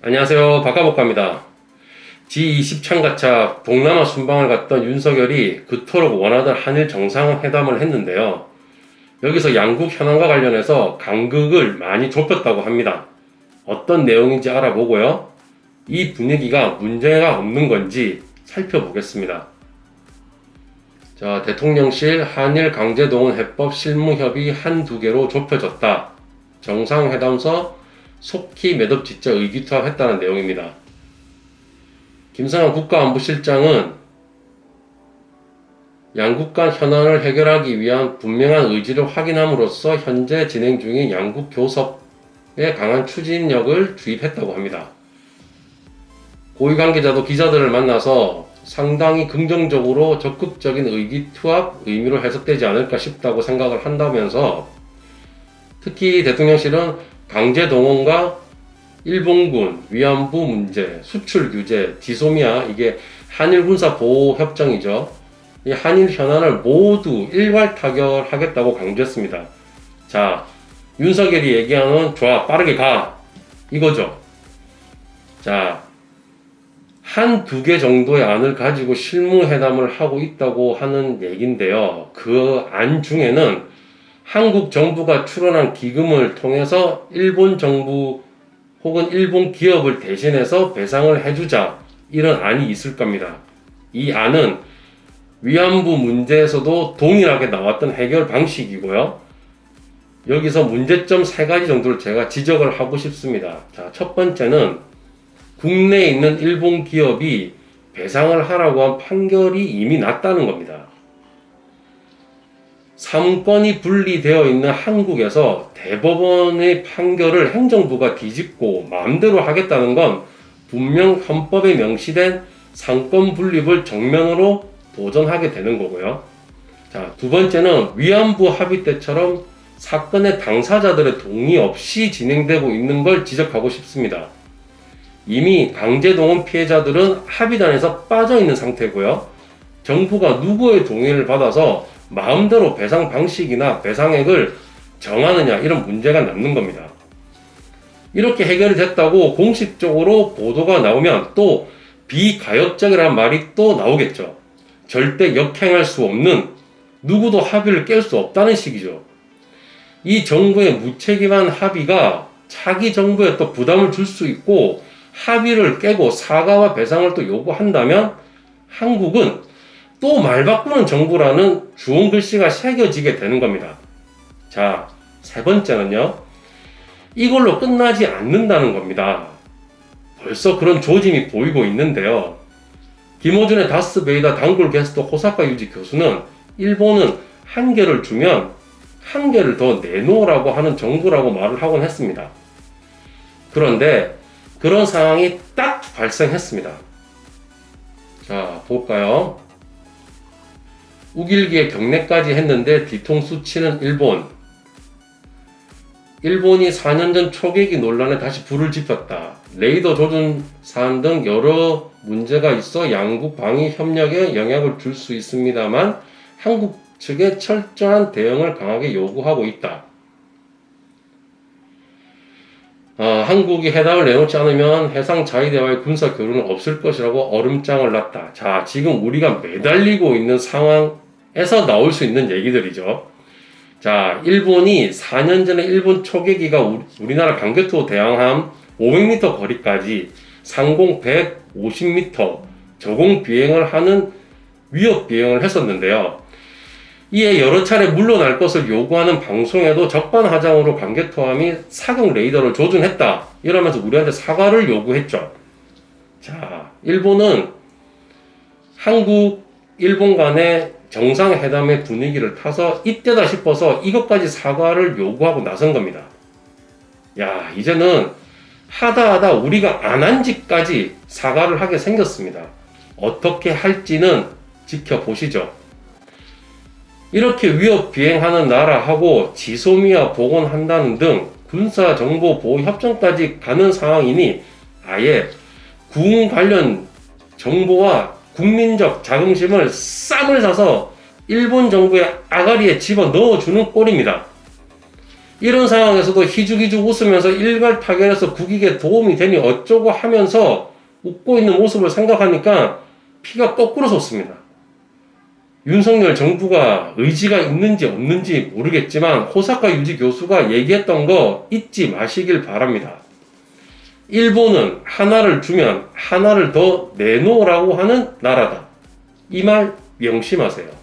안녕하세요. 박가복가입니다. G20 참가차 동남아 순방을 갔던 윤석열이 그토록 원하던 한일 정상회담을 했는데요. 여기서 양국 현안과 관련해서 간극을 많이 좁혔다고 합니다. 어떤 내용인지 알아보고요. 이 분위기가 문제가 없는 건지 살펴보겠습니다. 자, 대통령실 한일 강제동원 해법 실무협의 한두 개로 좁혀졌다. 정상회담서 속히 매듭 짓자 의기투합했다는 내용입니다. 김성한 국가안보실장은 양국 간 현안을 해결하기 위한 분명한 의지를 확인함으로써 현재 진행 중인 양국 교섭에 강한 추진력을 주입했다고 합니다. 고위 관계자도 기자들을 만나서 상당히 긍정적으로 적극적인 의기투합 의미로 해석되지 않을까 싶다고 생각을 한다면서 특히 대통령실은 강제동원과 일본군, 위안부 문제, 수출 규제, 지소미아 이게 한일 군사 보호 협정이죠. 이 한일 현안을 모두 일괄 타결하겠다고 강조했습니다. 자, 윤석열이 얘기하는 좋아, 빠르게 가 이거죠. 자, 한두 개 정도의 안을 가지고 실무회담을 하고 있다고 하는 얘긴데요. 그 안 중에는 한국 정부가 출원한 기금을 통해서 일본 정부 혹은 일본 기업을 대신해서 배상을 해주자 이런 안이 있을 겁니다. 이 안은 위안부 문제에서도 동일하게 나왔던 해결 방식이고요. 여기서 문제점 3가지 정도를 제가 지적을 하고 싶습니다. 자, 첫 번째는 국내에 있는 일본 기업이 배상을 하라고 한 판결이 이미 났다는 겁니다. 사문권이 분리되어 있는 한국에서 대법원의 판결을 행정부가 뒤집고 마음대로 하겠다는 건 분명 헌법에 명시된 상권 분립을 정면으로 도전하게 되는 거고요. 자, 두 번째는 위안부 합의 때처럼 사건의 당사자들의 동의 없이 진행되고 있는 걸 지적하고 싶습니다. 이미 강제동원 피해자들은 합의단에서 빠져 있는 상태고요. 정부가 누구의 동의를 받아서 마음대로 배상 방식이나 배상액을 정하느냐 이런 문제가 남는 겁니다. 이렇게 해결이 됐다고 공식적으로 보도가 나오면 또 비가역적이라는 말이 또 나오겠죠. 절대 역행할 수 없는, 누구도 합의를 깰 수 없다는 식이죠. 이 정부의 무책임한 합의가 차기 정부에 또 부담을 줄 수 있고 합의를 깨고 사과와 배상을 또 요구한다면 한국은 또 말 바꾸는 정부라는 주홍 글씨가 새겨지게 되는 겁니다. 자, 세 번째는요. 이걸로 끝나지 않는다는 겁니다. 벌써 그런 조짐이 보이고 있는데요. 김호준의 다스베이다 단골 게스트 호사카 유지 교수는 일본은 한 개를 주면 한 개를 더 내놓으라고 하는 정부라고 말을 하곤 했습니다. 그런데 그런 상황이 딱 발생했습니다. 자, 볼까요? 우길기에 경례까지 했는데 뒤통수 치는 일본. 일본이 4년 전 초계기 논란에 다시 불을 지폈다. 레이더 조준 사안 등 여러 문제가 있어 양국 방위 협력에 영향을 줄 수 있습니다만 한국 측에 철저한 대응을 강하게 요구하고 있다. 한국이 해답을 내놓지 않으면 해상 자위대와의 군사 교류는 없을 것이라고 얼음장을 놨다. 자, 지금 우리가 매달리고 있는 상황에서 나올 수 있는 얘기들이죠. 자, 일본이 4년 전에 일본 초계기가 우리나라 강개토 대항함 500m 거리까지 상공 150m 저공 비행을 하는 위협 비행을 했었는데요. 이에 여러 차례 물러날 것을 요구하는 방송에도 적반하장으로 강개토함이 사격 레이더를 조준했다 이러면서 우리한테 사과를 요구했죠. 자, 일본은 한국, 일본 간의 정상회담의 분위기를 타서 이때다 싶어서 이것까지 사과를 요구하고 나선 겁니다. 야, 이제는 하다 우리가 안 한 짓까지 사과를 하게 생겼습니다. 어떻게 할지는 지켜보시죠. 이렇게 위협 비행하는 나라하고 지소미아 복원한다는 등 군사정보보호협정까지 가는 상황이니 아예 군 관련 정보와 국민적 자긍심을 쌈을 사서 일본 정부의 아가리에 집어 넣어주는 꼴입니다. 이런 상황에서도 희죽희죽 웃으면서 일괄 타결해서 국익에 도움이 되니 어쩌고 하면서 웃고 있는 모습을 생각하니까 피가 거꾸로 솟습니다. 윤석열 정부가 의지가 있는지 없는지 모르겠지만 호사카 유지 교수가 얘기했던 거 잊지 마시길 바랍니다. 일본은 하나를 주면 하나를 더 내놓으라고 하는 나라다. 이 말 명심하세요.